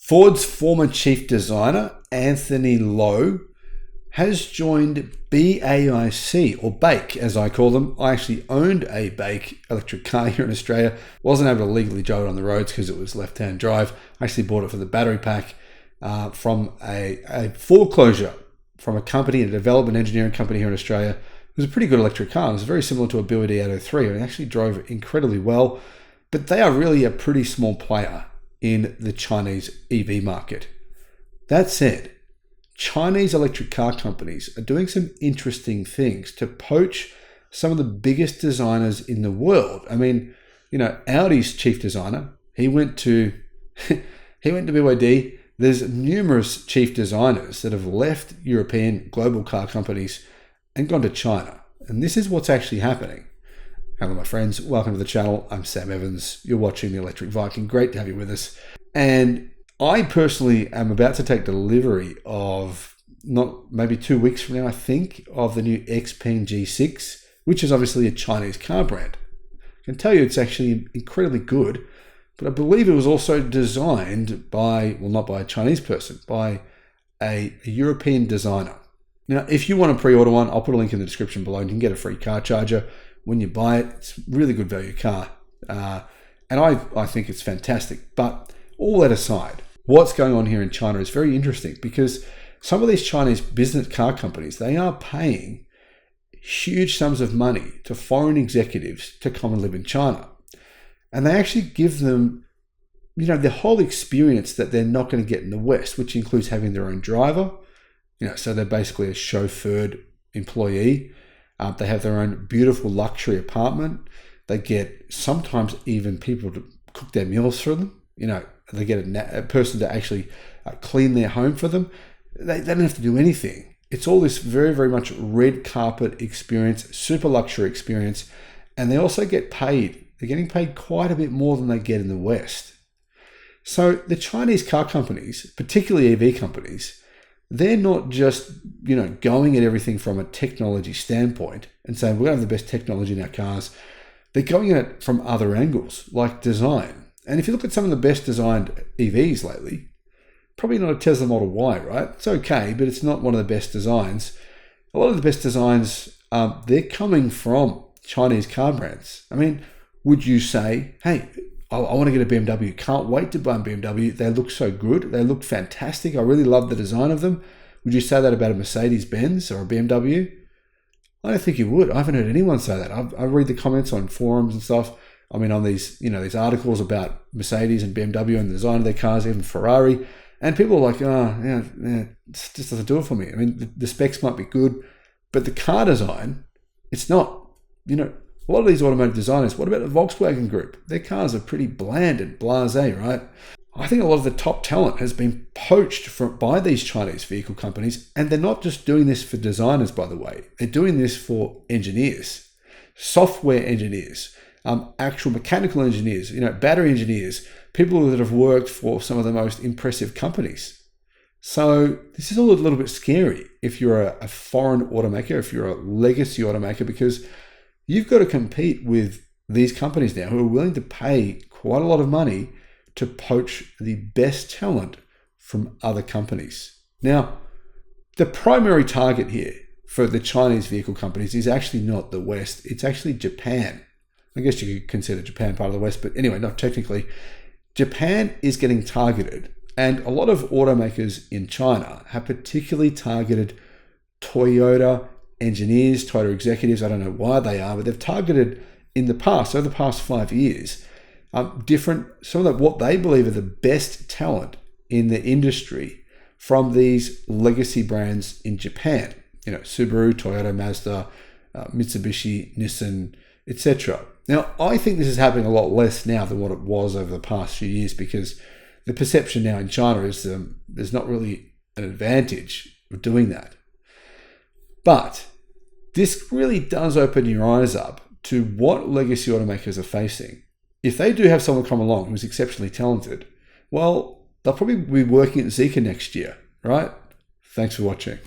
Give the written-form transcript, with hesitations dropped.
Ford's former chief designer, Anthony Lowe, has joined BAIC, or BAIC as I call them. I actually owned a BAIC electric car here in Australia. Wasn't able to legally drive it on the roads because it was left-hand drive. I actually bought it for the battery pack from a foreclosure from a company, a development engineering company here in Australia. It was a pretty good electric car. It was very similar to a BYD 803, and it actually drove incredibly well. But they are really a pretty small player in the Chinese EV market. That said, Chinese electric car companies are doing some interesting things to poach some of the biggest designers in the world. I mean, Audi's chief designer, he went to BYD. There's numerous chief designers that have left European global car companies and gone to China. And this is what's actually happening. Hello, my friends. Welcome to the channel. I'm Sam Evans. You're watching The Electric Viking. Great to have you with us. And I personally am about to take delivery of, maybe 2 weeks from now, I think, of the new XPeng G6, which is obviously a Chinese car brand. I can tell you it's actually incredibly good, but I believe it was also designed by, well, not by a Chinese person, by a European designer. Now, if you want to pre-order one, I'll put a link in the description below, and you can get a free car charger when you buy it. It's a really good value car. And I think it's fantastic. But all that aside, what's going on here in China is very interesting, because some of these Chinese business car companies, they are paying huge sums of money to foreign executives to come and live in China. And they actually give them, the whole experience that they're not going to get in the West, which includes having their own driver. So they're basically a chauffeured employee. They have their own beautiful luxury apartment. They get sometimes even people to cook their meals for them. They get a person to actually clean their home for them. They don't have to do anything. It's all this very, very much red carpet experience, super luxury experience. And they also get paid. They're getting paid quite a bit more than they get in the West. So the Chinese car companies, particularly EV companies, they're not just, going at everything from a technology standpoint and saying we're going to have the best technology in our cars. They're going at it from other angles, like design. And if you look at some of the best designed EVs lately, probably not a Tesla Model Y, right? It's okay, but it's not one of the best designs. A lot of the best designs, they're coming from Chinese car brands. I mean, would you say, hey, I want to get a BMW. Can't wait to buy a BMW. They look so good. They look fantastic. I really love the design of them. Would you say that about a Mercedes-Benz or a BMW? I don't think you would. I haven't heard anyone say that. I read the comments on forums and stuff. I mean, on these, these articles about Mercedes and BMW and the design of their cars, even Ferrari. And people are like, it just doesn't do it for me. I mean, the specs might be good, but the car design, it's not. A lot of these automotive designers, what about the Volkswagen Group? Their cars are pretty bland and blasé, right? I think a lot of the top talent has been poached by these Chinese vehicle companies, and they're not just doing this for designers, by the way. They're doing this for engineers, software engineers, actual mechanical engineers, battery engineers, people that have worked for some of the most impressive companies. So this is all a little bit scary if you're a foreign automaker, if you're a legacy automaker, because you've got to compete with these companies now who are willing to pay quite a lot of money to poach the best talent from other companies. Now, the primary target here for the Chinese vehicle companies is actually not the West. It's actually Japan. I guess you could consider Japan part of the West, but anyway, not technically. Japan is getting targeted, and a lot of automakers in China have particularly targeted Toyota engineers, Toyota executives. I don't know why they are, but they've targeted in the past, over the past 5 years, some of what they believe are the best talent in the industry from these legacy brands in Japan. Subaru, Toyota, Mazda, Mitsubishi, Nissan, etc. Now, I think this is happening a lot less now than what it was over the past few years, because the perception now in China is there's not really an advantage of doing that. But this really does open your eyes up to what legacy automakers are facing. If they do have someone come along who's exceptionally talented, well, they'll probably be working at Zeekr next year, right? Thanks for watching.